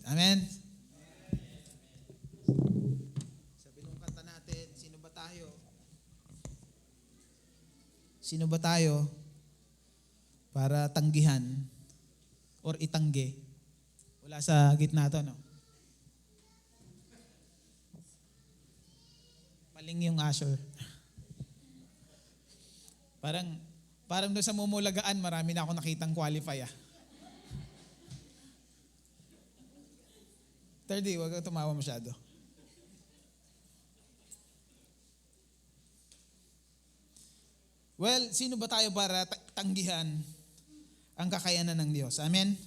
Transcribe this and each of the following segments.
Amen? Sabi nung kanta natin, sino ba tayo? Sino ba tayo para tanggihan or itanggi? Wala sa gitna to, no? Paling yung usher. Parang doon sa mumulagaan, marami na ako nakitang qualify, ah. 30, huwag kang tumawa masyado. Well, sino ba tayo para tanggihan ang kakayanan ng Diyos? Amen?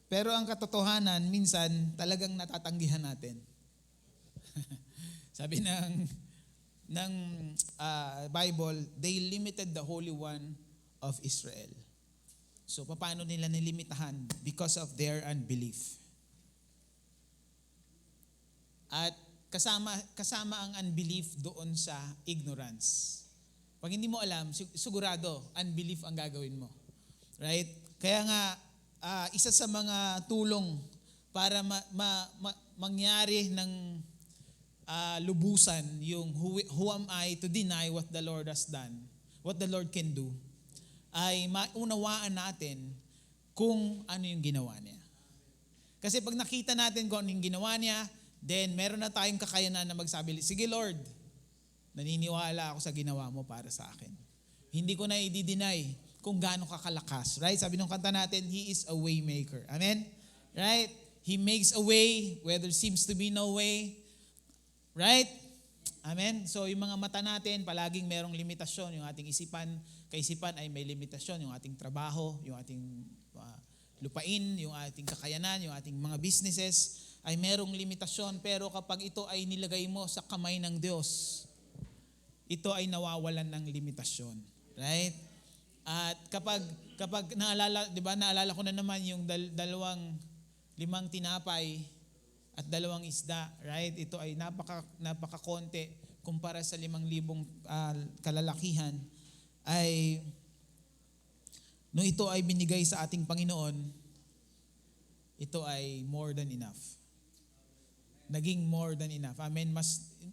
Pero ang katotohanan, minsan talagang natatanggihan natin. Sabi ng Bible, they limited the Holy One of Israel. So, paano nila nilimitahan? Because of their unbelief. At kasama ang unbelief doon sa ignorance. Pag hindi mo alam, sigurado, unbelief ang gagawin mo. Right? Kaya nga, isa sa mga tulong para mangyari ng lubusan yung who am I to deny what the Lord has done, what the Lord can do, ay maunawaan natin kung ano yung ginawa niya. Kasi pag nakita natin kung ano yung ginawa niya, then meron na tayong kakayanan na magsabi, sige Lord, naniniwala ako sa ginawa mo para sa akin. Hindi ko na i-deny kung gaano kakalakas. Right? Sabi nung kanta natin, He is a way maker. Amen? Right? He makes a way where there seems to be no way. Right? Amen? So yung mga mata natin, palaging merong limitasyon. Yung ating kaisipan ay may limitasyon. Yung ating trabaho, yung ating lupain, yung ating kakayanan, yung ating mga businesses ay merong limitasyon. Pero kapag ito ay nilagay mo sa kamay ng Diyos, ito ay nawawalan ng limitasyon. Right? At kapag naalala, 'di ba? Naalala ko na naman yung 5 tinapay at 2 isda, right? Ito ay napakakonti kumpara sa 5,000 kalalakihan. Ay nung ito ay binigay sa ating Panginoon, ito ay more than enough. Naging more than enough. Amen.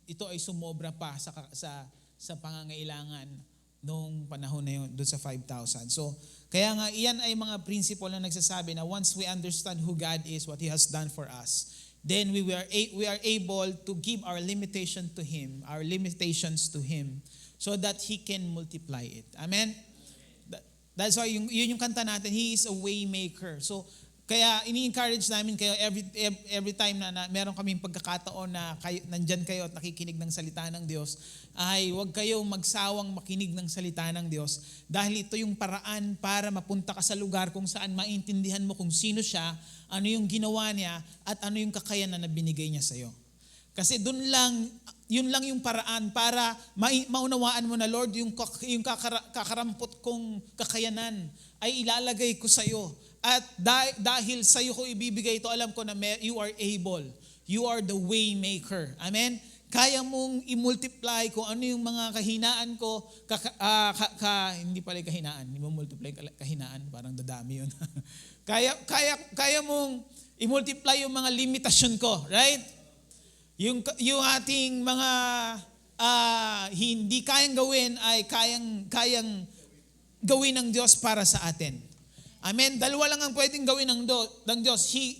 Ito ay sumobra pa sa pangangailangan noong panahon na yun, doon sa 5,000. So, kaya nga, iyan ay mga principle na nagsasabi na once we understand who God is, what He has done for us, then we are able to give our limitations to Him, so that He can multiply it. Amen? That's why yun yung kanta natin, He is a way maker. So, kaya ini-encourage namin kayo every time na meron kaming pagkakataon na nandyan kayo at nakikinig ng salita ng Diyos, ay huwag kayong magsawang makinig ng salita ng Diyos dahil ito yung paraan para mapunta ka sa lugar kung saan maintindihan mo kung sino siya, ano yung ginawa niya, at ano yung kakayanan na binigay niya sa'yo. Kasi yun lang yung paraan para maunawaan mo na, Lord, yung kakarampot kong kakayanan ay ilalagay ko sa'yo. At dahil sa iyo ko ibibigay ito, alam ko na you are able. You are the way maker. Amen? Kaya mong i-multiply kung ano yung mga kahinaan ko. Hindi pala kahinaan. Hindi mo multiply kahinaan. Parang dadami yun. kaya mong i-multiply yung mga limitasyon ko. Right? Yung ating mga hindi kayang gawin ay kayang gawin ng Diyos para sa atin. Amen. 2 lang ang pwedeng gawin ng Diyos. He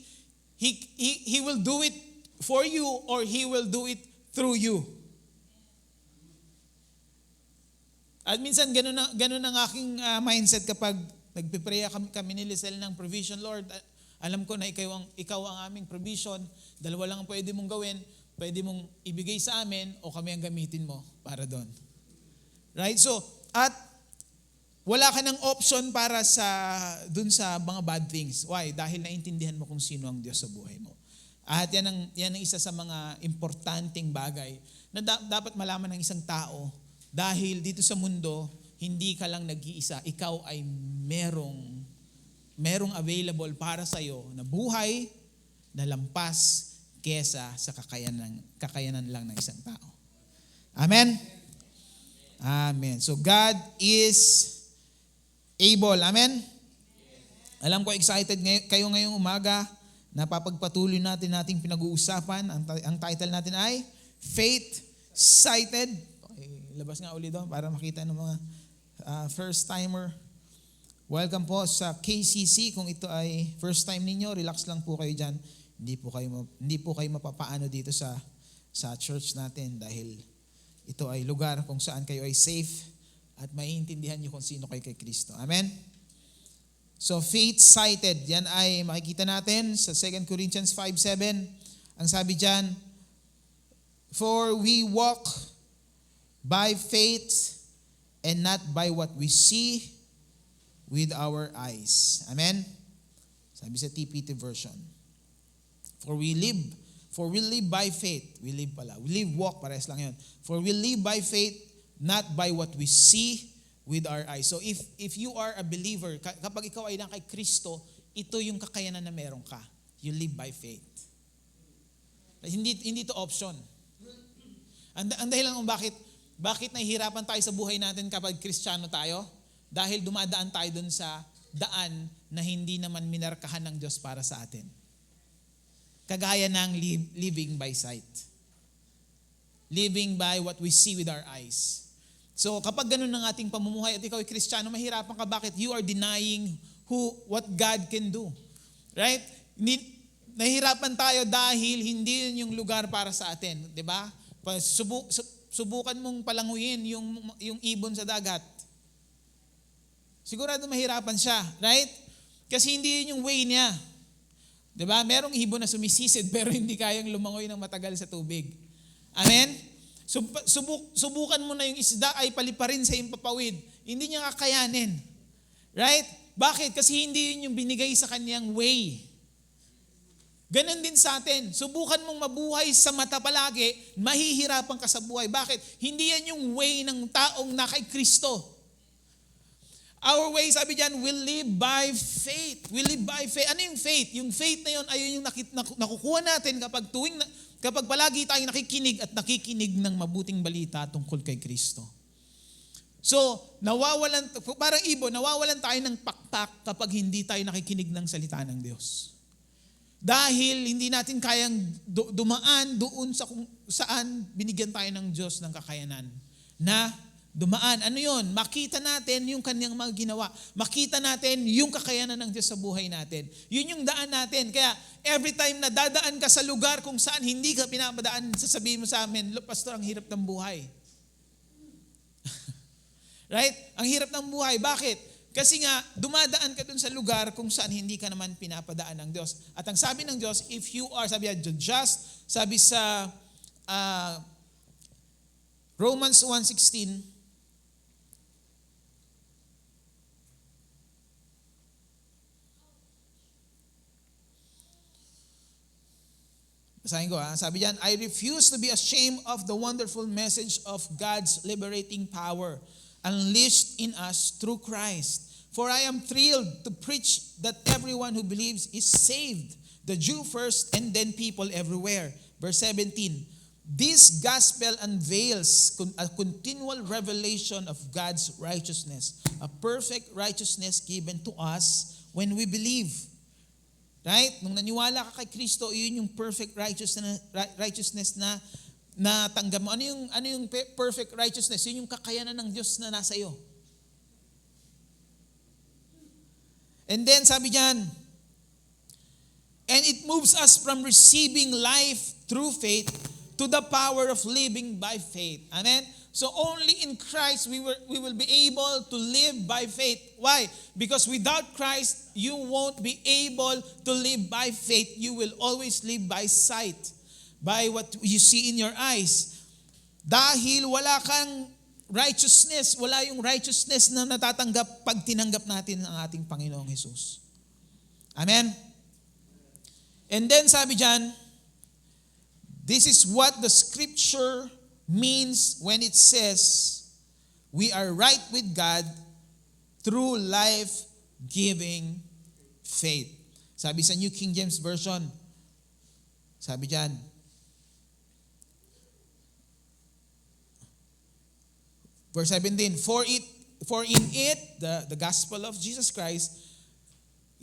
will do it for you or He will do it through you. At minsan ganun ang aking mindset kapag nagpipreya kami ni Lisel ng provision. Lord, alam ko na ikaw ang aming provision. 2 lang ang pwede mong gawin. Pwede mong ibigay sa amin o kami ang gamitin mo para doon. Right? So, at wala ka ng option para dun sa mga bad things. Why? Dahil naintindihan mo kung sino ang Diyos sa buhay mo. At yan ang isa sa mga importanteng bagay na dapat malaman ng isang tao dahil dito sa mundo, hindi ka lang nag-iisa. Ikaw ay merong available para sa'yo na buhay na lampas kesa sa kakayanan lang ng isang tao. Amen? Amen. So God is able. Amen? Alam ko excited kayo ngayong umaga. Napapagpatuloy nating pinag-uusapan. Ang title natin ay Faith Sighted. Okay, labas nga ulit doon para makita ng mga first timer. Welcome po sa KCC. Kung ito ay first time ninyo, relax lang po kayo dyan. Hindi po kayo mapapaano dito sa church natin dahil ito ay lugar kung saan kayo ay safe at maiintindihan niyo kung sino kayo kay Kristo. Amen? So faith sighted, yan ay makikita natin sa 2 Corinthians 5:7. Ang sabi diyan, for we walk by faith and not by what we see with our eyes. Amen? Sabi sa TPT version. For we live by faith. We walk, parehas lang yun. For we live by faith, not by what we see with our eyes. So if you are a believer, kapag ikaw ay nang kay Kristo, ito yung kakayanan na meron ka. You live by faith. Hindi ito option. Ang dahilan kung bakit nahihirapan tayo sa buhay natin kapag Kristiyano tayo? Dahil dumadaan tayo dun sa daan na hindi naman minarkahan ng Diyos para sa atin. Kagaya ng living by sight. Living by what we see with our eyes. So kapag ganun ang ating pamumuhay at ikaw ay Kristiyano, mahirapan ka. Bakit? You are denying what God can do. Right? Nahihirapan tayo dahil hindi yun yung lugar para sa atin. Diba? Subukan mong palanguyin yung ibon sa dagat. Sigurado mahirapan siya. Right? Kasi hindi yun yung way niya. Diba? Merong ibon na sumisisid pero hindi kayang lumangoy ng matagal sa tubig. Amen? Subukan mo na yung isda ay paliparin sa impapawid. Hindi niya kakayanin. Right? Bakit? Kasi hindi yun yung binigay sa kanyang way. Ganon din sa atin. Subukan mong mabuhay sa mata palagi, mahihirapan ka sa buhay. Bakit? Hindi yan yung way ng taong na kay Kristo. Our way, sabi diyan, we live by faith. We live by faith. Ano yung faith? Yung faith na yun ay yung nakukuha natin kapag palagi tayong nakikinig at nakikinig ng mabuting balita tungkol kay Kristo. So, parang ibon, nawawalan tayo ng pakpak kapag hindi tayo nakikinig ng salita ng Diyos. Dahil hindi natin kayang dumaan doon sa kung saan binigyan tayo ng Diyos ng kakayanan na dumaan. Ano yun? Makita natin yung kanyang mga ginawa. Makita natin yung kakayanan ng Diyos sa buhay natin. Yun yung daan natin. Kaya every time na dadaan ka sa lugar kung saan hindi ka pinapadaan, sasabihin mo sa amin, Pastor, ang hirap ng buhay. Right? Ang hirap ng buhay. Bakit? Kasi nga, dumadaan ka dun sa lugar kung saan hindi ka naman pinapadaan ng Diyos. At ang sabi ng Diyos, if you are, sabi sa Romans 1:16, basahin ko, sabi diyan, I refuse to be ashamed of the wonderful message of God's liberating power unleashed in us through Christ. For I am thrilled to preach that everyone who believes is saved, the Jew first and then people everywhere. Verse 17, this gospel unveils a continual revelation of God's righteousness, a perfect righteousness given to us when we believe. Right? Nung naniwala ka kay Kristo, yun yung perfect righteousness na natanggap mo. Ano yung perfect righteousness? Yun yung kakayanan ng Diyos na nasa iyo. And then sabi diyan, and it moves us from receiving life through faith to the power of living by faith. Amen? So only in Christ we will be able to live by faith. Why? Because without Christ, you won't be able to live by faith. You will always live by sight, by what you see in your eyes. Dahil wala kang righteousness, wala yung righteousness na natatanggap pag tinanggap natin ang ating Panginoong Jesus. Amen? And then sabi dyan, this is what the scripture means when it says we are right with God through life-giving faith. Sabi sa New King James Version, sabi diyan, verse 17, for in it, the gospel of Jesus Christ,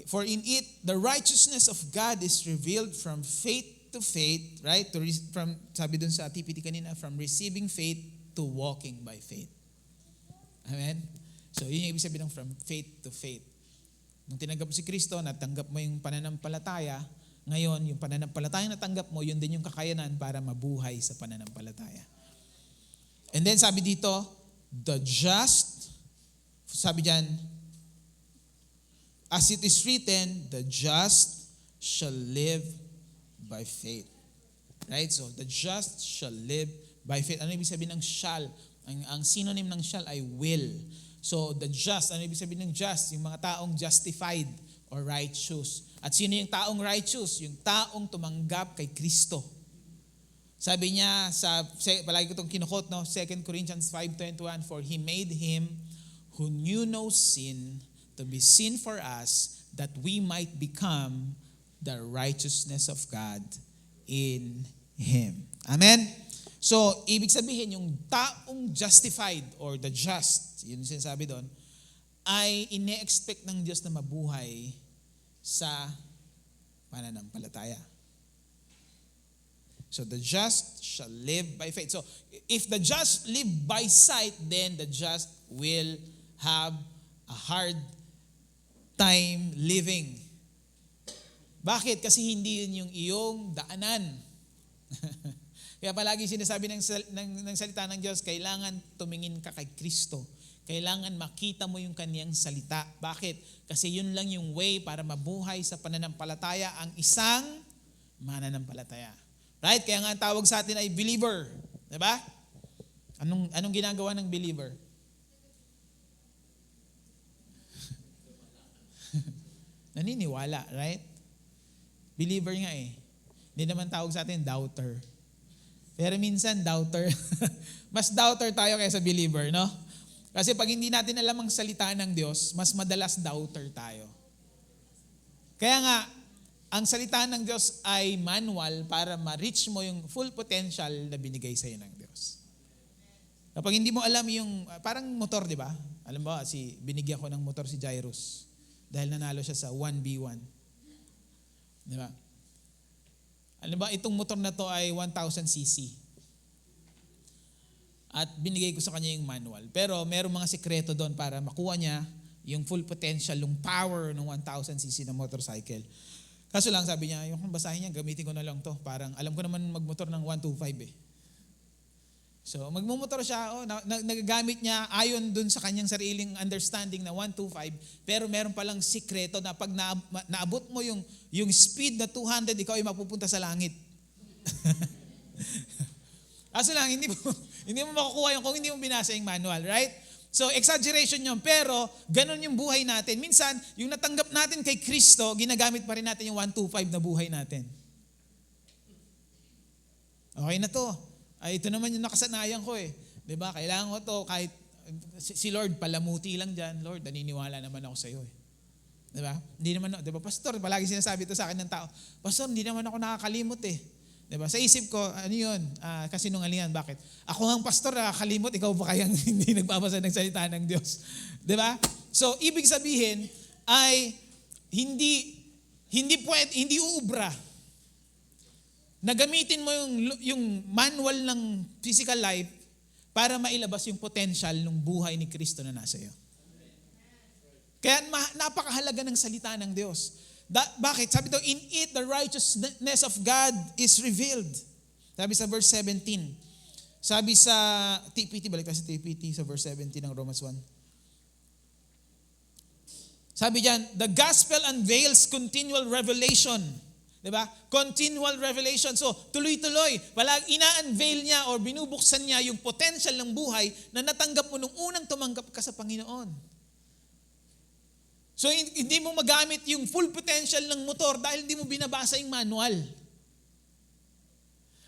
For in it, the righteousness of God is revealed from faith to faith, right? From, sabi dun sa TPT kanina, from receiving faith to walking by faith. Amen? So, yun yung ibig sabihin ng from faith to faith. Nung tinanggap mo si Kristo, natanggap mo yung pananampalataya, ngayon, yung pananampalataya na natanggap mo, yun din yung kakayanan para mabuhay sa pananampalataya. And then sabi dito, the just, sabi dyan, as it is written, the just shall live by faith. Right? So, the just shall live by faith. Ano ibig sabihin ng shall? Ang synonym ng shall ay will. So, the just, ano ibig sabihin ng just? Yung mga taong justified or righteous. At sino yung taong righteous? Yung taong tumanggap kay Kristo. Sabi niya, palagi ko itong kinukot, no? 2 Corinthians 5:21, for He made Him who knew no sin to be sin for us, that we might become the righteousness of God in Him. Amen? So, ibig sabihin, yung taong justified or the just, yun yung sinasabi doon, ay ine-expect ng Diyos na mabuhay sa pananampalataya. So, the just shall live by faith. So, if the just live by sight, then the just will have a hard time living. Bakit? Kasi hindi yun yung iyong daanan. Kaya palagi sinasabi ng salita ng Diyos, kailangan tumingin ka kay Kristo. Kailangan makita mo yung kaniyang salita. Bakit? Kasi yun lang yung way para mabuhay sa pananampalataya ang isang mananampalataya. Right? Kaya nga ang tawag sa atin ay believer. Diba? Anong ginagawa ng believer? Naniniwala, right? Believer nga eh. Hindi naman tawag sa atin doubter. Pero minsan doubter. Mas doubter tayo kaysa believer, no? Kasi pag hindi natin alam ang salita ng Diyos, mas madalas doubter tayo. Kaya nga, ang salita ng Diyos ay manual para ma-reach mo yung full potential na binigay sa'yo ng Diyos. Kapag hindi mo alam yung, parang motor, di ba? Alam mo, binigyan ko ng motor si Jairus dahil nanalo siya sa 1v1. Di ba? Alam ba, itong motor na to ay 1,000cc. At binigay ko sa kanya yung manual. Pero merong mga sekreto doon para makuha niya yung full potential, yung power ng 1,000cc na motorcycle. Kaso lang sabi niya, yung basahin niya, gamitin ko na lang to. Parang alam ko naman magmotor ng 125 eh. So magmumotor siya, nagagamit niya ayon dun sa kanyang sariling understanding na 125, pero meron palang sikreto na pag naabot mo yung speed na 200, ikaw ay mapupunta sa langit. Kaso lang, hindi mo makukuha yung kung hindi mo binasa yung manual, right? So, exaggeration yun, pero ganun yung buhay natin. Minsan, yung natanggap natin kay Kristo, ginagamit pa rin natin yung 125 na buhay natin. Okay na to. Ay, ito naman yung nakasanayan ko eh. Diba? Kailangan ko to kahit si Lord palamuti lang dyan. Lord, naniniwala naman ako sa iyo eh. Diba? Hindi naman, diba? Pastor, palagi sinasabi ito sa akin ng tao, Pastor, hindi naman ako nakakalimot eh. Diba? Sa isip ko, ano yun? Kasinungalingan. Bakit? Ako ang pastor, nakakalimot, ikaw pa kayang hindi nagbabasa ng salita ng Diyos. Diba? So, ibig sabihin ay hindi uubra na gamitin mo yung manual ng physical life para mailabas yung potential ng buhay ni Kristo na nasa iyo. Kaya napakahalaga ng salita ng Diyos. Bakit? Sabi ito, in it the righteousness of God is revealed. Sabi sa verse 17. Sabi sa TPT, balik tayo sa TPT sa verse 17 ng Romans 1. Sabi diyan, the gospel unveils continual revelation. Diba? Continual revelation. So, tuloy-tuloy. Palagi ina-unveil niya or binubuksan niya yung potential ng buhay na natanggap mo nung unang tumanggap ka sa Panginoon. So, hindi mo magamit yung full potential ng motor dahil hindi mo binabasa yung manual.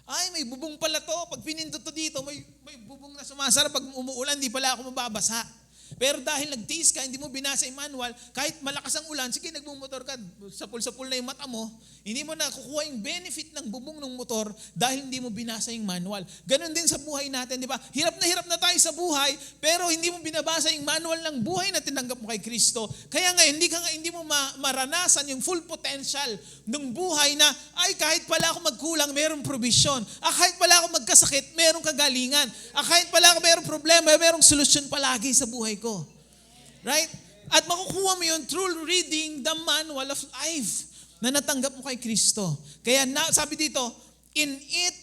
Ay, may bubong pala to. Pag pinindot to dito, may bubong na sumasara. Pag umuulan, di pala ako mababasa. Pero dahil nagtiis ka, hindi mo binasa yung manual, kahit malakas ang ulan, sige, nagmumotor ka, sapul-sapul na yung mata mo, hindi mo nakukuha yung benefit ng bubong ng motor dahil hindi mo binasa yung manual. Ganon din sa buhay natin, di ba? Hirap na tayo sa buhay, pero hindi mo binabasa yung manual ng buhay na tinanggap mo kay Kristo. Kaya ngayon, hindi mo maranasan yung full potential ng buhay na, ay, kahit pala ako magkulang, mayroong provision. Kahit pala ako magkasakit, mayroong kagalingan. Kahit pala ako mayroong problema, mayroong solusyon palagi sa buhay ko. Right? At makukuha mo yun through reading the manual of life na natanggap mo kay Kristo. Kaya sabi dito, in it,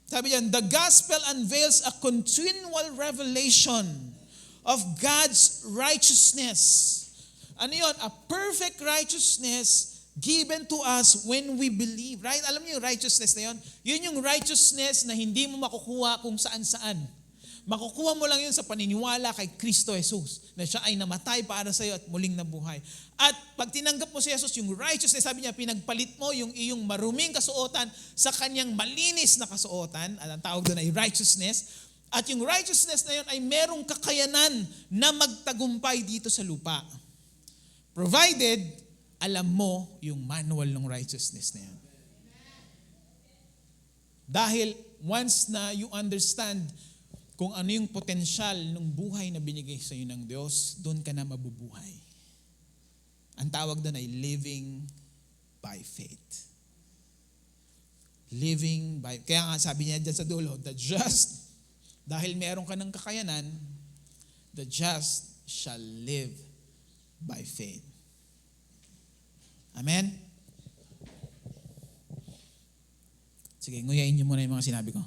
sabi diyan, the gospel unveils a continual revelation of God's righteousness. Ano yun? A perfect righteousness given to us when we believe. Right? Alam niyo yung righteousness na yun? Yun yung righteousness na hindi mo makukuha kung saan-saan. Makukuha mo lang yun sa paniniwala kay Kristo Jesus na siya ay namatay para sa iyo at muling nabuhay. At pag tinanggap mo si Jesus, yung righteousness, sabi niya, pinagpalit mo yung iyong maruming kasuotan sa kanyang malinis na kasuotan. At ang tawag doon ay righteousness. At yung righteousness na yun ay merong kakayanan na magtagumpay dito sa lupa. Provided, alam mo yung manual ng righteousness na yan. Dahil once na you understand kung ano yung potensyal ng buhay na binigay sa iyo ng Diyos, doon ka na mabubuhay. Ang tawag doon ay living by faith. Living by, kaya nga sabi niya dyan sa dulo, the just, dahil meron ka ng kakayanan, the just shall live by faith. Amen? Sige, nguyain niyo muna yung mga sinabi ko.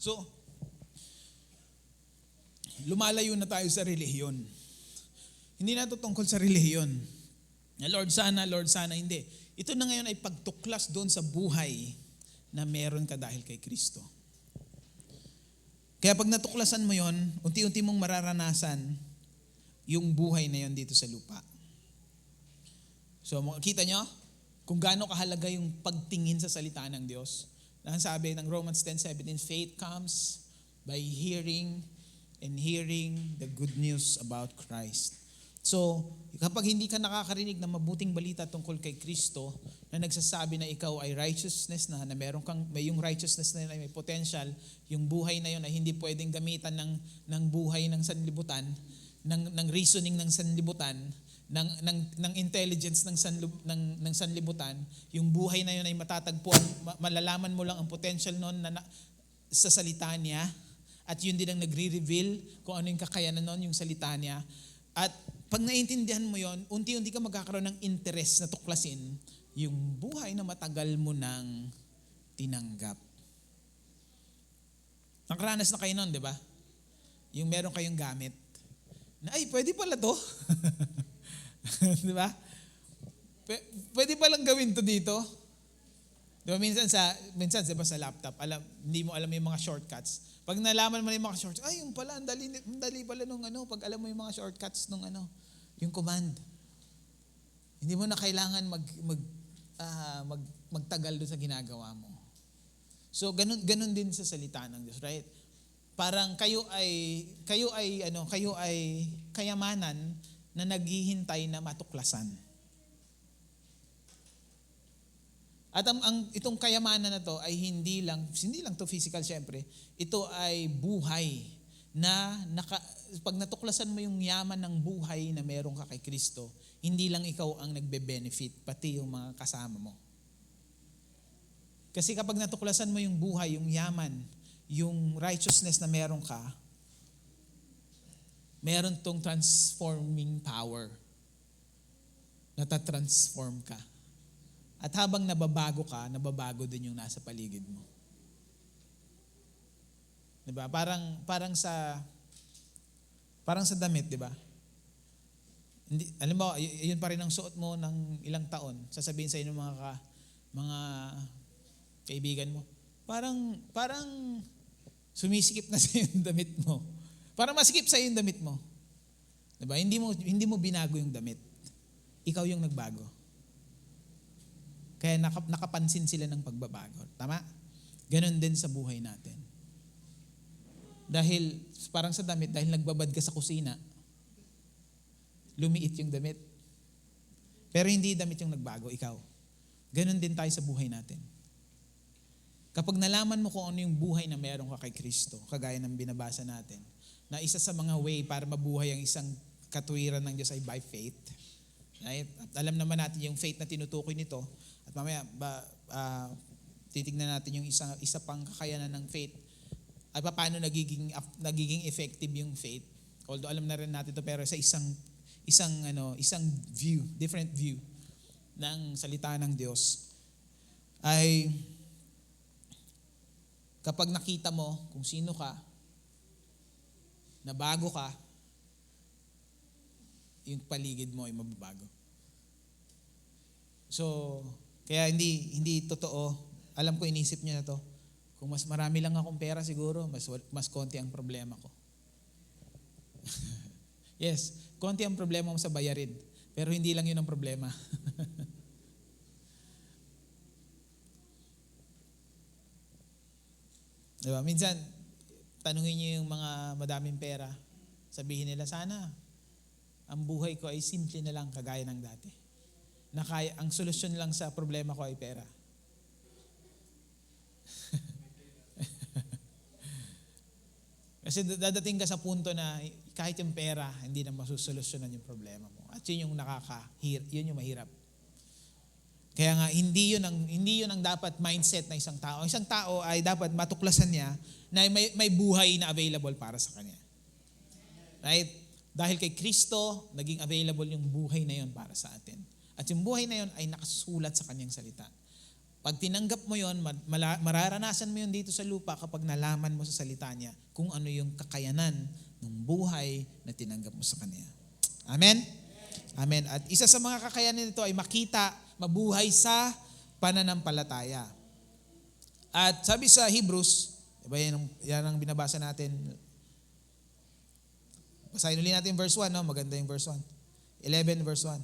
So, lumalayo na tayo sa relihiyon. Hindi na ito tungkol sa relihiyon. Lord sana, hindi. Ito na ngayon ay pagtuklas doon sa buhay na meron ka dahil kay Kristo. Kaya pag natuklasan mo yon, unti-unti mong mararanasan yung buhay na yon dito sa lupa. So, makikita nyo kung gaano kahalaga yung pagtingin sa salita ng Diyos. Ang sabi ng Romans 10:17, faith comes by hearing and hearing the good news about Christ. So, kapag hindi ka nakakarinig ng mabuting balita tungkol kay Kristo na nagsasabi na ikaw ay righteousness na meron kang, may yung righteousness na may potential, yung buhay na yun ay hindi pwedeng gamitan ng buhay ng sanlibutan, ng reasoning ng sanlibutan, ng intelligence ng sanlibutan, yung buhay na yun ay matatagpuan, malalaman mo lang ang potential nun sa salita niya, at yun din ang nagre-reveal kung ano yung kakayanan nun, yung salita niya. At pag naintindihan mo yun, unti-unti ka magkakaroon ng interest na tuklasin yung buhay na matagal mo nang tinanggap. Nakaranas na kayo nun, di ba? Yung meron kayong gamit na, ay, pwede pala to. Di ba? Pwede palang gawin to dito. Di ba? Minsan diba, sa laptop, hindi mo alam yung mga shortcuts. Pag nalaman mo yung mga shortcuts, ay, yung pala, ang dali pala nung ano, pag alam mo yung mga shortcuts nung ano, yung command. Hindi mo na kailangan magtagal doon sa ginagawa mo. So, ganun din sa salita ng Diyos, right? Parang kayo ay kayamanan na naghihintay na matuklasan. At itong kayamanan na to ay hindi lang to physical syempre. Ito ay buhay na pag natuklasan mo yung yaman ng buhay na meron ka kay Kristo, hindi lang ikaw ang nagbe-benefit, pati yung mga kasama mo. Kasi kapag natuklasan mo yung buhay, yung yaman, yung righteousness na meron ka, meron tong transforming power. Natatransform ka. At habang nababago ka, nababago din yung nasa paligid mo. Diba? Parang sa damit, diba? Hindi, alam mo, yun pa rin ang suot mo ng ilang taon. Sasabihin sa inyo mga kaibigan mo, parang sumisikip na sa yung damit mo. Parang masikip sa yung damit mo. Diba? Hindi mo binago yung damit. Ikaw yung nagbago. Kaya nakapansin sila ng pagbabago. Tama? Ganon din sa buhay natin. Dahil, parang sa damit, dahil nagbabad ka sa kusina, lumiit yung damit. Pero hindi damit yung nagbago, ikaw. Ganon din tayo sa buhay natin. Kapag nalaman mo kung ano yung buhay na meron ka kay Kristo, kagaya ng binabasa natin, na isa sa mga way para mabuhay ang isang katuwiran ng Diyos ay by faith. Right? At alam naman natin yung faith na tinutukoy nito. At mamaya, titignan natin yung isa pang kakayanan ng faith. At paano nagiging effective yung faith. Although alam na rin natin ito, pero sa isang view, different view ng salita ng Diyos, ay kapag nakita mo kung sino ka, na bago ka, yung paligid mo ay mababago. So, kaya hindi totoo. Alam ko inisip niyo na to. Kung mas marami lang akong pera siguro, mas konti ang problema ko. Yes, konti ang problema mo sa bayarin. Pero hindi lang yun ang problema. Diba? Minsan, tanungin niyo yung mga madaming pera. Sabihin nila, sana ang buhay ko ay simple na lang kagaya ng dati. Ang solusyon lang sa problema ko ay pera. Kasi dadating ka sa punto na kahit yung pera, hindi na masusolusyonan yung problema mo. At yun yung yun yung mahirap. Kaya nga, hindi yun ang dapat mindset ng isang tao. Ang isang tao ay dapat matuklasan niya na may buhay na available para sa kanya. Right? Dahil kay Kristo, naging available yung buhay na yun para sa atin. At yung buhay na yun ay nakasulat sa kanyang salita. Pag tinanggap mo yun, mararanasan mo yun dito sa lupa kapag nalaman mo sa salita niya kung ano yung kakayanan ng buhay na tinanggap mo sa kanya. Amen? Amen. At isa sa mga kakayanan nito ay mabuhay sa pananampalataya. At sabi sa Hebrews, diba yan ang binabasa natin. Basahin ulit natin verse 1, no? Maganda yung verse 1. 11 verse 1.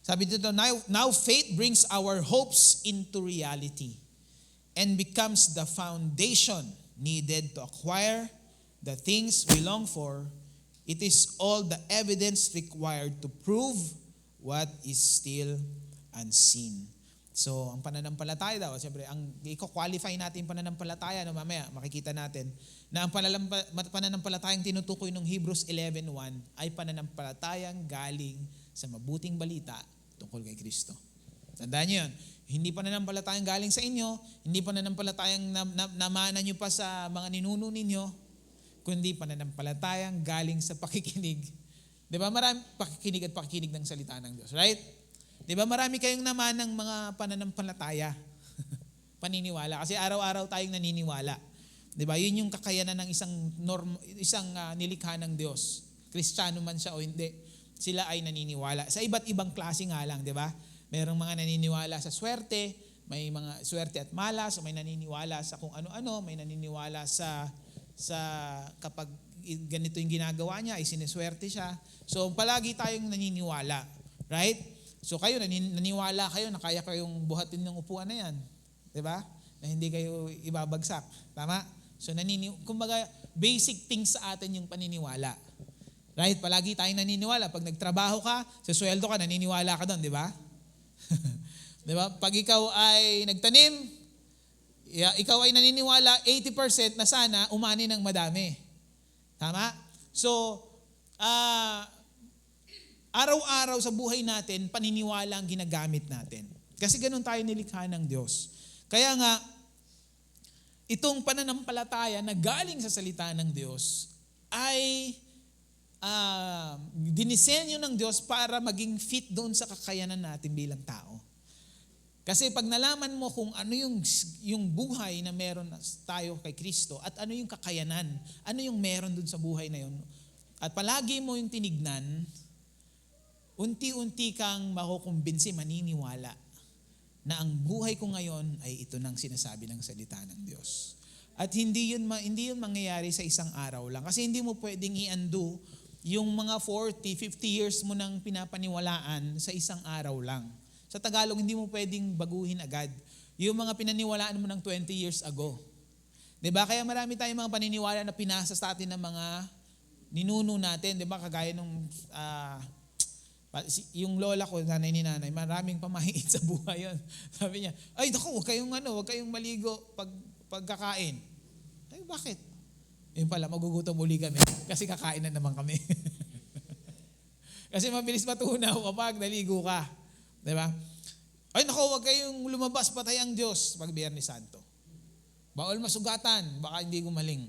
Sabi dito, now faith brings our hopes into reality and becomes the foundation needed to acquire the things we long for. It is all the evidence required to prove what is still unseen. So, ang pananampalataya daw, siyempre, ang i-qualify natin yung pananampalataya, no, mamaya makikita natin, na ang pananampalatayang tinutukoy ng Hebrews 11:1 ay pananampalatayang galing sa mabuting balita tungkol kay Kristo. Tandaan niyo yun. Hindi pananampalatayang galing sa inyo, hindi pananampalatayang namana niyo pa sa mga ninuno ninyo, kundi pananampalatayang galing sa pakikinig. Di ba? Marami pakikinig ng salita ng Diyos. Right? Di ba? Marami kayong naman ng mga pananampalataya. Paniniwala. Kasi araw-araw tayong naniniwala. Di ba? Yun yung kakayanan ng isang nilikha ng Diyos. Kristiyano man siya o hindi. Sila ay naniniwala. Sa iba't ibang klase nga lang. Di ba? Merong mga naniniwala sa swerte, may mga swerte at malas, may naniniwala sa kung ano-ano, may naniniwala sa kapag ganito yung ginagawa niya, ay sineswerte siya. So, palagi tayong naniniwala. Right? So, kayo, naniniwala kayo na kaya kayong buhatin ng upuan na yan. Diba? Na hindi kayo ibabagsak. Tama? So, kumbaga, basic things sa atin yung paniniwala. Right? Palagi tayong naniniwala. Pag nagtrabaho ka, sa sweldo ka, naniniwala ka doon. Diba? Diba? Pag ikaw ay nagtanim, ikaw ay naniniwala 80% na sana umani ng madami. Tama? So, araw-araw sa buhay natin, paniniwala ang ginagamit natin. Kasi ganun tayo nilikha ng Diyos. Kaya nga, itong pananampalataya na galing sa salita ng Diyos ay dinisenyo ng Diyos para maging fit doon sa kakayanan natin bilang tao. Kasi pag nalaman mo kung ano yung buhay na meron tayo kay Kristo at ano yung kakayanan, ano yung meron dun sa buhay na yun, at palagi mo yung tinignan, unti-unti kang makukumbinsi, maniniwala na ang buhay ko ngayon ay ito nang sinasabi ng salita ng Diyos. At hindi yun mangyayari sa isang araw lang. Kasi hindi mo pwedeng i-undo yung mga 40, 50 years mo nang pinapaniwalaan sa isang araw lang. Sa Tagalog, hindi mo pwedeng baguhin agad yung mga pinaniwalaan mo ng 20 years ago. Diba? Kaya marami tayong mga paniniwala na pinasa sa atin ng mga ninuno natin. Diba? Kagaya nung yung lola ko, nanay ni nanay, maraming pamahiin sa buhay yun. Sabi niya, ay naku, huwag kayong maligo pagkakain. Ay, bakit? Yun pala, magugutom uli kami kasi kakain na naman kami. Kasi mabilis matunaw kapag naligo ka. Diba? Ay naku, huwag kayong lumabas, patay ang Diyos pag Biyernes Santo. Bawal masugatan, baka hindi gumaling.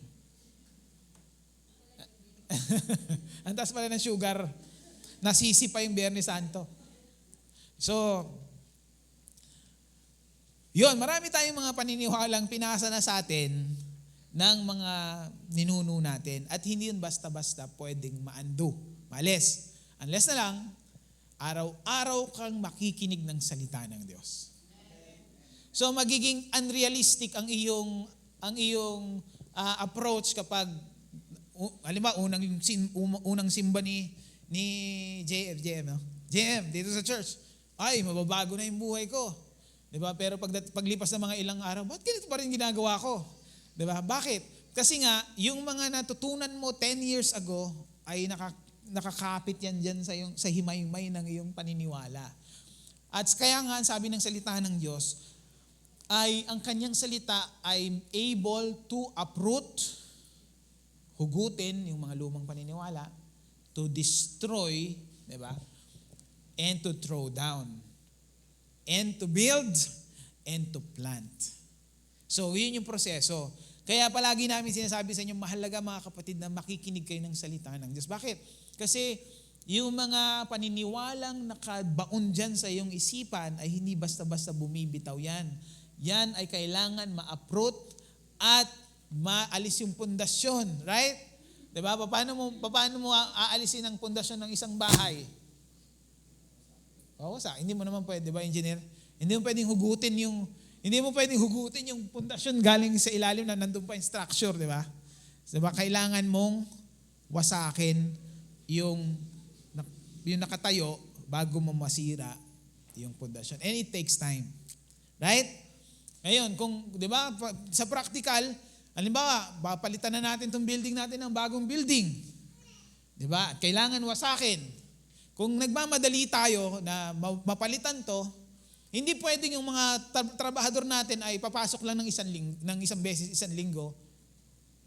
Ang taas pala ng sugar, nasisi pa yung Biyernes Santo. So, yun, marami tayong mga paniniwalang pinasa na sa atin ng mga ninuno natin at hindi yun basta-basta pwedeng ma-undo, maalis. Unless na lang, araw-araw kang makikinig ng salita ng Diyos. So magiging unrealistic ang iyong approach kapag halimbawa unang simba ni JM, no? JM dito sa church. Ay, mababago na yung buhay ko. 'Di ba? Pero paglipas ng mga ilang araw, bakit ganito pa rin ginagawa ko? 'Di ba? Bakit? Kasi nga yung mga natutunan mo 10 years ago ay nakakapit yan diyan sa himaymay ng iyong paniniwala. At kaya nga sabi ng salita ng Diyos, ay ang kanyang salita ay able to uproot, hugutin yung mga lumang paniniwala, to destroy, di ba? And to throw down. And to build, and to plant. So, yun yung proseso. Kaya palagi namin sinasabi sa inyo, mahalaga mga kapatid na makikinig kayo ng salita ng Diyos. Bakit? Kasi yung mga paniniwalang nakabaon dyan sa iyong isipan ay hindi basta-basta bumibitaw yan. Yan ay kailangan ma-uproot at maalis yung pundasyon, right? 'Di ba? Paano mo aalisin ang pundasyon ng isang bahay? Hindi mo naman pwede, 'di ba, engineer? Hindi mo pwedeng hugutin yung pundasyon galing sa ilalim na nandun pa yung structure, 'di ba? 'Di ba? Kailangan mong wasakin yung nakatayo bago mo masira yung pundasyon. And it takes time. Right? Ngayon, di ba, sa practical, halimbawa, papalitan na natin itong building natin ng bagong building. Di ba? Kailangan wasakin. Kung nagmamadali tayo na mapalitan to, hindi pwedeng yung mga trabahador natin ay papasok lang ng isang beses, isang linggo.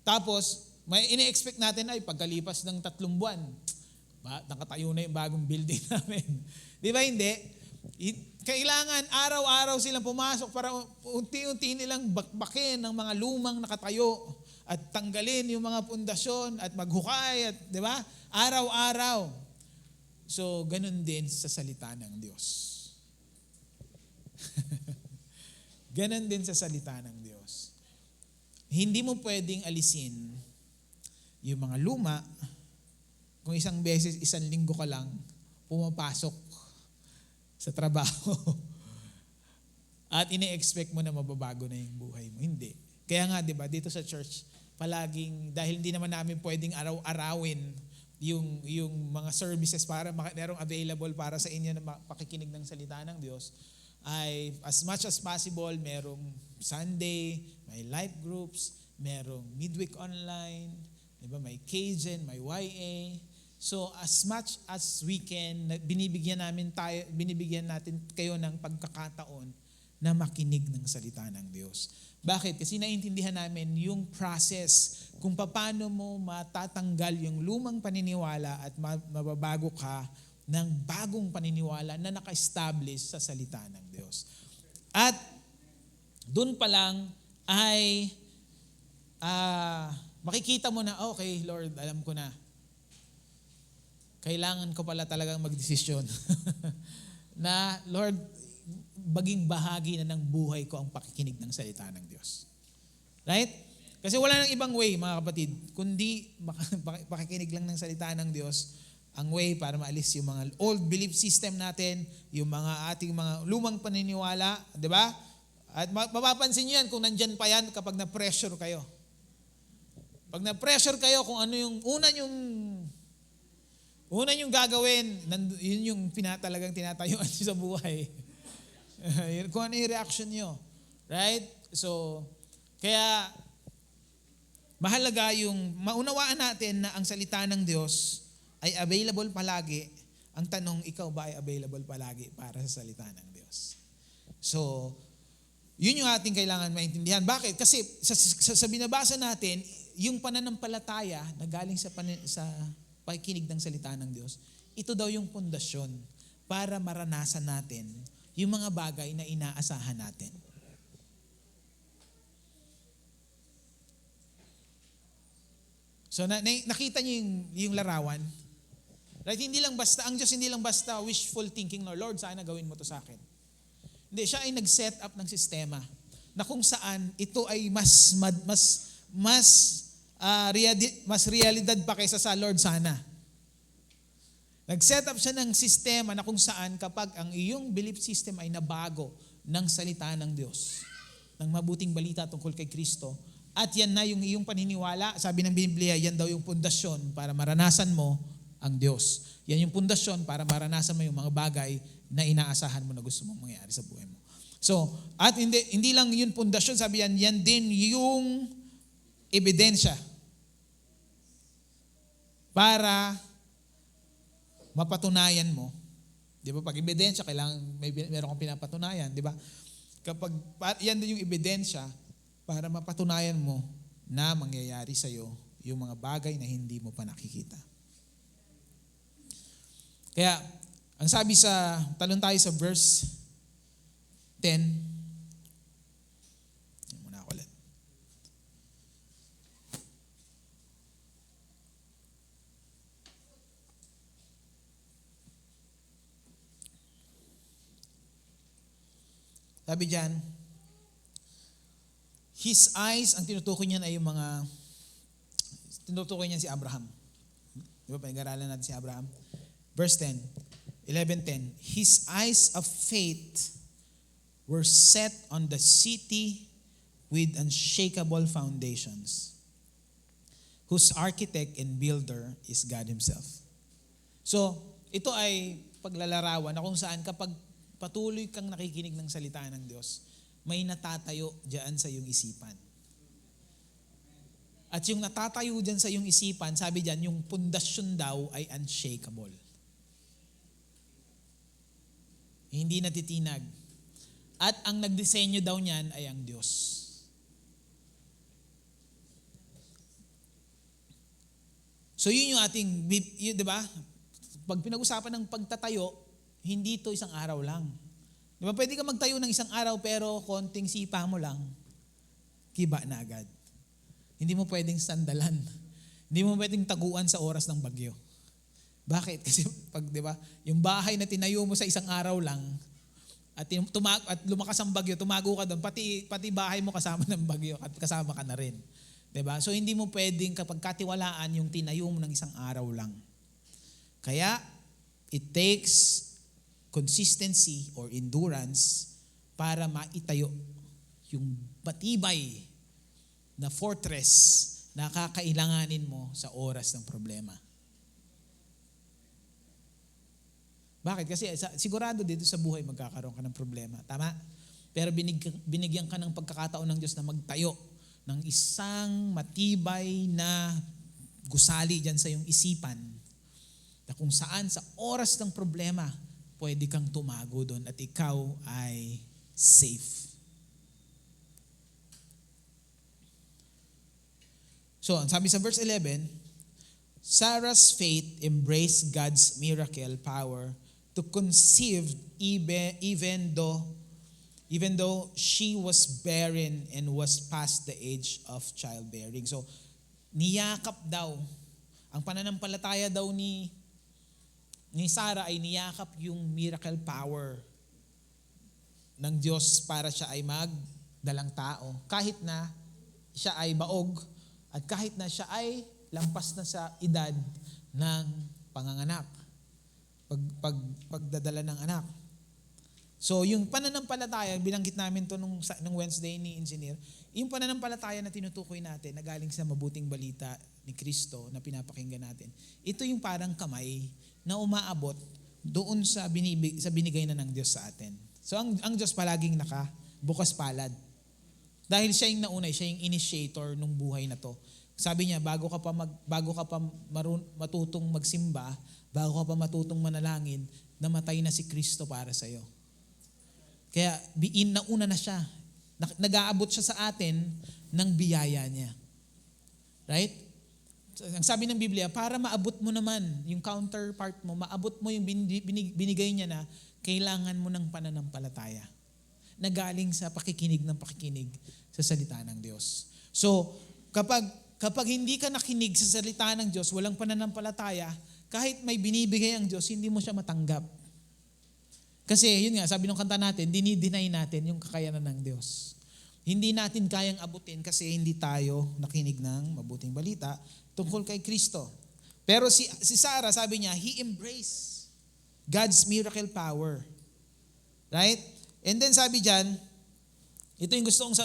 Tapos, may ine-expect natin ay pagkalipas ng 3 buwan, nakatayo na yung bagong building namin. Di ba hindi? Kailangan araw-araw silang pumasok para unti-unti nilang bakbakin ng mga lumang nakatayo at tanggalin yung mga pundasyon at maghukay at, di ba? Araw-araw. So, ganun din sa salita ng Diyos. Ganun din sa salita ng Diyos. Hindi mo pwedeng alisin yung mga luma kung isang beses, isang linggo ka lang pumapasok sa trabaho at ine-expect mo na mababago na yung buhay mo. Hindi. Kaya nga, di ba, dito sa church, palaging, dahil hindi naman namin pwedeng araw-arawin yung mga services para merong available para sa inyo na pakikinig ng salita ng Diyos, ay as much as possible, merong Sunday, may life groups, merong midweek online, di ba, may Cajun, may YA. So as much as we can, binibigyan natin kayo ng pagkakataon na makinig ng salita ng Diyos. Bakit? Kasi naiintindihan namin yung process kung paano mo matatanggal yung lumang paniniwala at mababago ka ng bagong paniniwala na naka-establish sa salita ng Diyos. At doon pa lang ay makikita mo na, okay, Lord, alam ko na. Kailangan ko pala talagang magdesisyon na, Lord, maging bahagi na ng buhay ko ang pakikinig ng salita ng Diyos. Right? Kasi wala nang ibang way, mga kapatid, kundi pakikinig lang ng salita ng Diyos, ang way para maalis yung mga old belief system natin, yung mga ating mga lumang paniniwala, di ba? At mapapansin nyo yan kung nandyan pa yan kapag na-pressure kayo. Pag na-pressure kayo kung ano yung una yung gagawin, yun yung talagang tinatayuan nyo sa buhay. Kung ano yung reaction nyo. Right? So, kaya mahalaga yung maunawaan natin na ang salita ng Diyos ay available palagi. Ang tanong, ikaw ba ay available palagi para sa salita ng Diyos? So, yun yung ating kailangan maintindihan. Bakit? Kasi sa binabasa natin, yung pananampalataya na galing sa pakikinig ng salita ng Diyos, ito daw yung pundasyon para maranasan natin yung mga bagay na inaasahan natin. So nakita niyo yung larawan? Right? Hindi lang basta, ang Diyos hindi lang basta wishful thinking, Lord, sana gawin mo to sa akin. Hindi, siya ay nag-set up ng sistema na kung saan ito ay mas realidad pa kaysa sa Lord sana. Nag-set up siya ng sistema na kung saan kapag ang iyong belief system ay nabago ng salita ng Diyos, ng mabuting balita tungkol kay Kristo, at yan na yung iyong paniniwala, sabi ng Biblia, yan daw yung pundasyon para maranasan mo ang Diyos. Yan yung pundasyon para maranasan mo yung mga bagay na inaasahan mo na gusto mong mangyari sa buhay mo. So, at hindi lang yun pundasyon, sabi yan din yung ebidensya para mapatunayan mo. Di ba? Pag ebidensya, kailangan meron kang pinapatunayan. Di ba? Kapag yan din yung ebidensya para mapatunayan mo na mangyayari sa iyo yung mga bagay na hindi mo pa nakikita. Kaya, ang sabi talon tayo sa verse 10. Muna ako ulit. Sabi dyan, his eyes, ang tinutukoy niyan ay tinutukoy niyan si Abraham. Di ba, pinag-aralan natin si Abraham. Verse 10, 11:10, his eyes of faith were set on the city with unshakable foundations, whose architect and builder is God Himself. So, ito ay paglalarawan na kung saan kapag patuloy kang nakikinig ng salita ng Diyos, may natatayo diyan sa iyong isipan. At yung natatayo diyan sa iyong isipan, sabi diyan, yung pundasyon daw ay unshakable. Hindi natitinag. At ang nagdisenyo daw niyan ay ang Diyos. So yun yung ating, di ba? Pag pinag-usapan ng pagtatayo, hindi ito isang araw lang. Di ba? Pwede ka magtayo ng isang araw pero konting sipa mo lang, kiba na agad. Hindi mo pwedeng sandalan. Hindi mo pwedeng taguan sa oras ng bagyo. Bakit? Kasi pag, di ba, yung bahay na tinayo mo sa isang araw lang, at lumakas ang bagyo, tumago ka doon, pati bahay mo kasama ng bagyo at kasama ka na rin. Di ba? So hindi mo pwedeng kapag katiwalaan yung tinayo mo ng isang araw lang. Kaya, it takes consistency or endurance para maitayo yung matibay na fortress na kakailanganin mo sa oras ng problema. Bakit? Kasi sigurado dito sa buhay magkakaroon ka ng problema. Tama? Pero binigyan ka ng pagkakataon ng Diyos na magtayo ng isang matibay na gusali dyan sa iyong isipan na kung saan sa oras ng problema, pwede kang tumago doon at ikaw ay safe. So, sabi sa verse 11, Sarah's faith embraced God's miracle power to conceive even though she was barren and was past the age of childbearing. So, niyakap daw, ang pananampalataya daw ni Sarah ay niyakap yung miracle power ng Diyos para siya ay magdalang tao. Kahit na siya ay baog at kahit na siya ay lampas na sa edad ng panganganak. Pagdadala ng anak. So, yung pananampalataya, binanggit namin to nung Wednesday ni Engineer, yung pananampalataya na tinutukoy natin na galing sa mabuting balita ni Kristo na pinapakinggan natin, ito yung parang kamay na umaabot doon sa binigay na ng Diyos sa atin. So, ang Diyos palaging bukas palad. Dahil siya yung nauna, siya yung initiator ng buhay na to. Sabi niya, bago ka pa matutong magsimba, bago ka pa matutong manalangin, namatay na si Kristo para sa iyo. Kaya nauna na siya. Nag-aabot siya sa atin ng biyaya niya. Right? Ang sabi ng Biblia, para maabot mo naman yung counterpart mo, maabot mo yung binigay niya na, kailangan mo ng pananampalataya na galing sa pakikinig sa salita ng Diyos. So, kapag hindi ka nakinig sa salita ng Diyos, walang pananampalataya, kahit may binibigay ang Diyos, hindi mo siya matanggap. Kasi yun nga, sabi ng kanta natin, dinideny natin yung kakayanan ng Diyos. Hindi natin kayang abutin kasi hindi tayo nakinig ng mabuting balita tungkol kay Kristo. Pero si Sarah, sabi niya, he embraced God's miracle power. Right? And then sabi diyan, ito yung gusto kong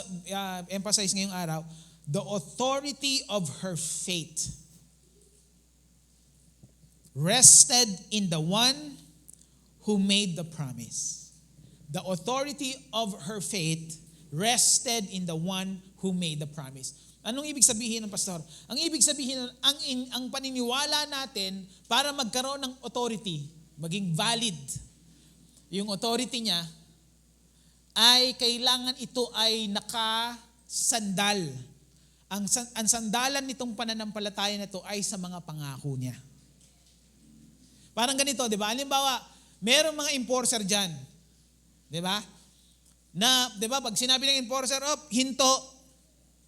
emphasize ngayong araw, the authority of her faith rested in the one who made the promise. The authority of her faith rested in the one who made the promise. Anong ibig sabihin ng pastor? Ang ibig sabihin, ang paniniwala natin para magkaroon ng authority, maging valid, yung authority niya, ay kailangan ito ay nakasandal. Ang sandalan nitong pananampalataya na ito ay sa mga pangako niya. Parang ganito, di ba? Halimbawa, merong mga enforcer dyan. Di ba? Di ba, pag sinabi ng enforcer,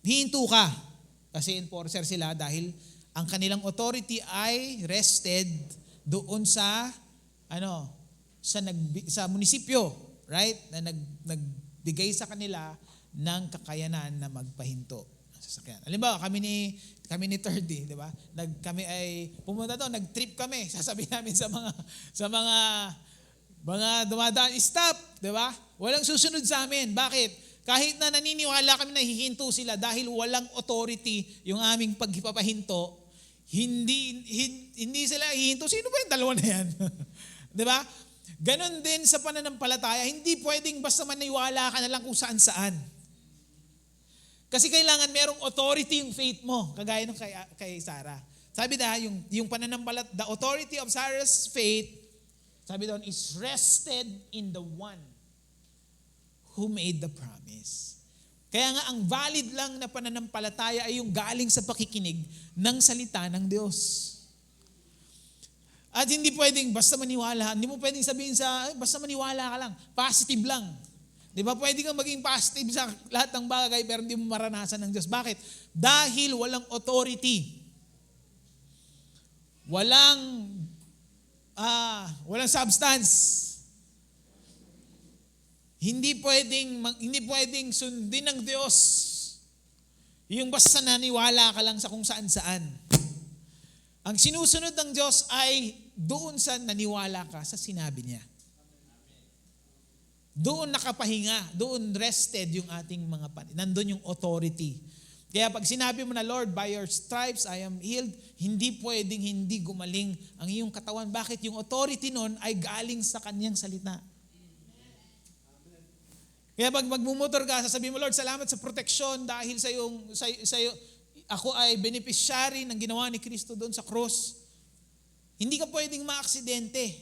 hinto ka. Kasi enforcer sila dahil ang kanilang authority ay rested doon sa munisipyo, right? Na nagbigay sa kanila ng kakayanan na magpahinto ng sasakyan. Halimbawa, kami ni Third D, di ba? Kami ay pumunta doon, nag-trip kami. Sasabihin namin sa mga dumadaan, stop, di ba? Walang susunod sa amin. Bakit? Kahit na naniniwala kami na hihinto sila dahil walang authority yung aming pagpapahinto, hindi sila hihinto. Sino ba yung dalawa na yan? Di ba? Ganon din sa pananampalataya, hindi pwedeng basta maniwala ka na lang kung saan-saan. Kasi kailangan merong authority yung faith mo, kagaya ng kay Sarah. Sabi yung pananampalataya, the authority of Sarah's faith, sabi doon, is rested in the one who made the promise. Kaya nga ang valid lang na pananampalataya ay yung galing sa pakikinig ng salita ng Diyos. At hindi pwedeng basta maniwala. Hindi mo pwedeng sabihin basta maniwala ka lang. Positive lang. Di ba? Pwede kang maging positive sa lahat ng bagay pero hindi mo maranasan ng Diyos. Bakit? Dahil walang authority. Walang substance. Hindi pwedeng sundin ng Diyos yung basta naniwala ka lang sa kung saan-saan. Ang sinusunod ng Diyos ay doon sa naniwala ka sa sinabi niya. Doon nakapahinga, doon rested yung ating mga nandun yung authority. Kaya pag sinabi mo na, Lord, by your stripes I am healed, hindi pwedeng hindi gumaling ang iyong katawan. Bakit? Yung authority nun ay galing sa kanyang salita. Kaya pag magmumotor ka, sasabihin mo, Lord, salamat sa proteksyon dahil sa iyo, ako ay beneficiary ng ginawa ni Kristo doon sa cross. Hindi ka pwedeng maaksidente.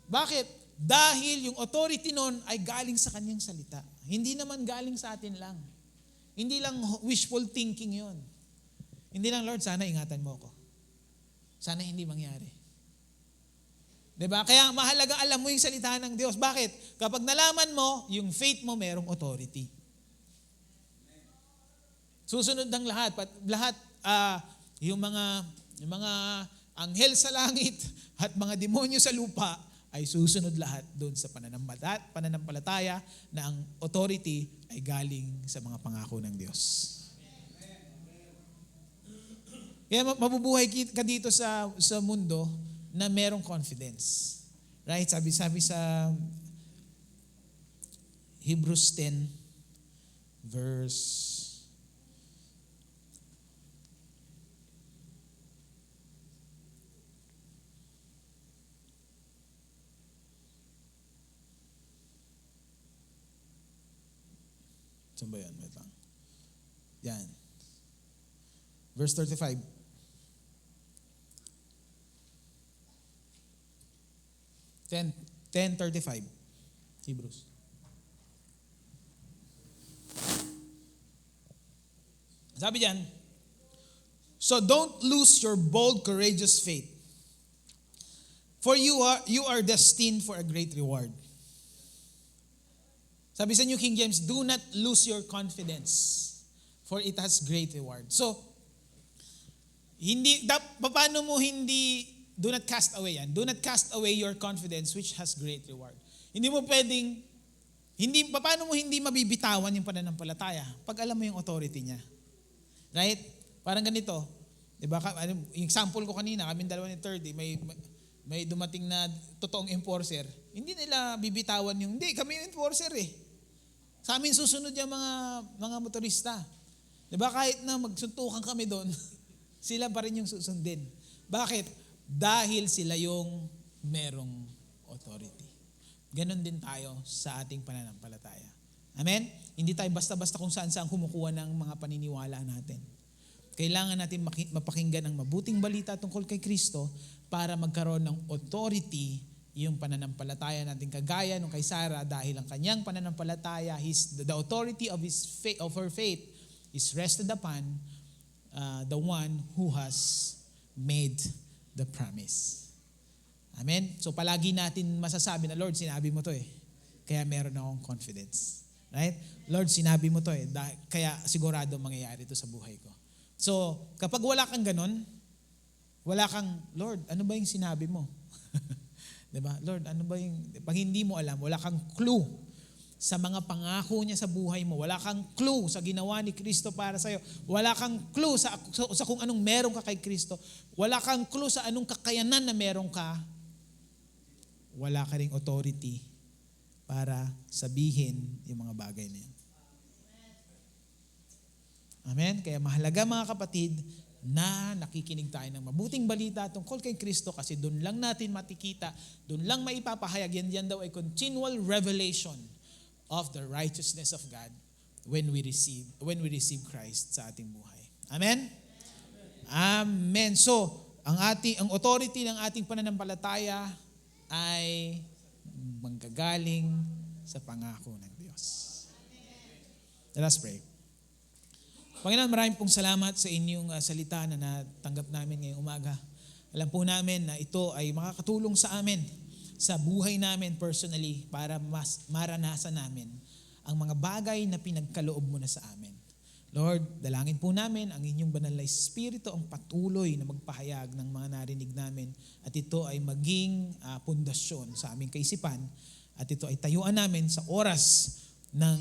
Bakit? Dahil yung authority nun ay galing sa kanyang salita. Hindi naman galing sa atin lang. Hindi lang wishful thinking yon. Hindi lang, Lord, sana ingatan mo ako. Sana hindi mangyari. Diba? Kaya mahalaga alam mo yung salita ng Diyos. Bakit? Kapag nalaman mo, yung faith mo merong authority. Susunod ng lahat. Yung mga anghel sa langit at mga demonyo sa lupa ay susunod lahat doon sa pananampalataya na ang authority ay galing sa mga pangako ng Diyos. Kaya mabubuhay ka dito sa mundo na merong confidence. Right? Sabi sa Hebrews 10 verse 10 Saan ba yan? Wait lang. Yan. Verse 35. Ten 10:35. Hebrews. Sabi diyan, so don't lose your bold, courageous faith. For you are destined for a great reward. Sabi sa New King James, do not lose your confidence, for it has great reward. So, paano mo hindi, do not cast away yan. Do not cast away your confidence, which has great reward. Hindi mo pwedeng, paano mo hindi mabibitawan yung pananampalataya pag alam mo yung authority niya. Right? Parang ganito. Diba? Yung example ko kanina, kaming dalawa ni 30, may dumating na totoong enforcer. Hindi nila bibitawan yung, hindi, kami yung enforcer eh. Sa amin susunod yung mga motorista. Diba? Kahit na magsuntukan kami doon, sila pa rin yung susundin. Bakit? Dahil sila yung merong authority. Ganon din tayo sa ating pananampalataya. Amen? Hindi tayo basta-basta kung saan-saan kumukuha ng mga paniniwala natin. Kailangan natin mapakinggan ang mabuting balita tungkol kay Kristo para magkaroon ng authority yung pananampalataya natin, kagaya nung kay Sarah, dahil ang kanyang pananampalataya, the authority of her faith is rested upon the one who has made the promise. Amen? So palagi natin masasabi na, Lord, sinabi mo to eh. Kaya meron akong confidence. Right? Lord, sinabi mo to eh. Kaya sigurado mangyayari to sa buhay ko. So, kapag wala kang ganon, wala kang, Lord, ano ba yung sinabi mo? Diba? Lord, ano ba yung, pag hindi mo alam, wala kang clue sa mga pangako niya sa buhay mo. Wala kang clue sa ginawa ni Kristo para sa'yo. Wala kang clue sa kung anong meron ka kay Kristo. Wala kang clue sa anong kakayanan na meron ka. Wala ka ring authority para sabihin yung mga bagay na yan. Amen? Kaya mahalaga mga kapatid na nakikinig tayo ng mabuting balita tungkol kay Kristo kasi doon lang natin matikita, doon lang maipapahayag. Yan daw ay continual revelation of the righteousness of God when we receive Christ sa ating buhay. Amen? Amen. So, ang authority ng ating pananampalataya ay manggagaling sa pangako ng Diyos. Let us pray. Panginoon, maraming pong salamat sa inyong salita na natanggap namin ngayong umaga. Alam po namin na ito ay makakatulong sa amin, sa buhay namin personally, para mas maranasan namin ang mga bagay na pinagkaloob mo na sa amin. Lord, dalangin po namin ang inyong banal na Espiritu ang patuloy na magpahayag ng mga narinig namin at ito ay maging pundasyon sa aming kaisipan at ito ay tayuan namin sa oras ng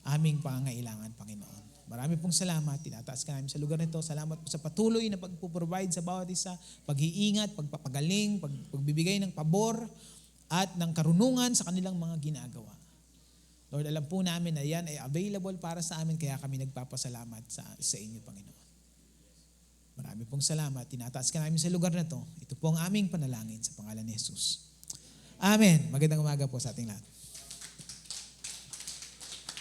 aming pangangailangan, Panginoon. Marami pong salamat. Tinataas ka namin sa lugar nito. Salamat po sa patuloy na pagpuprovide sa bawat isa, pag-iingat, pagpapagaling, pagbibigay ng pabor at ng karunungan sa kanilang mga ginagawa. Lord, alam po namin na yan ay available para sa amin kaya kami nagpapasalamat sa inyo, Panginoon. Marami pong salamat. Tinataas ka namin sa lugar na ito. Ito po ang aming panalangin sa pangalan ni Jesus. Amen. Magandang umaga po sa ating lahat.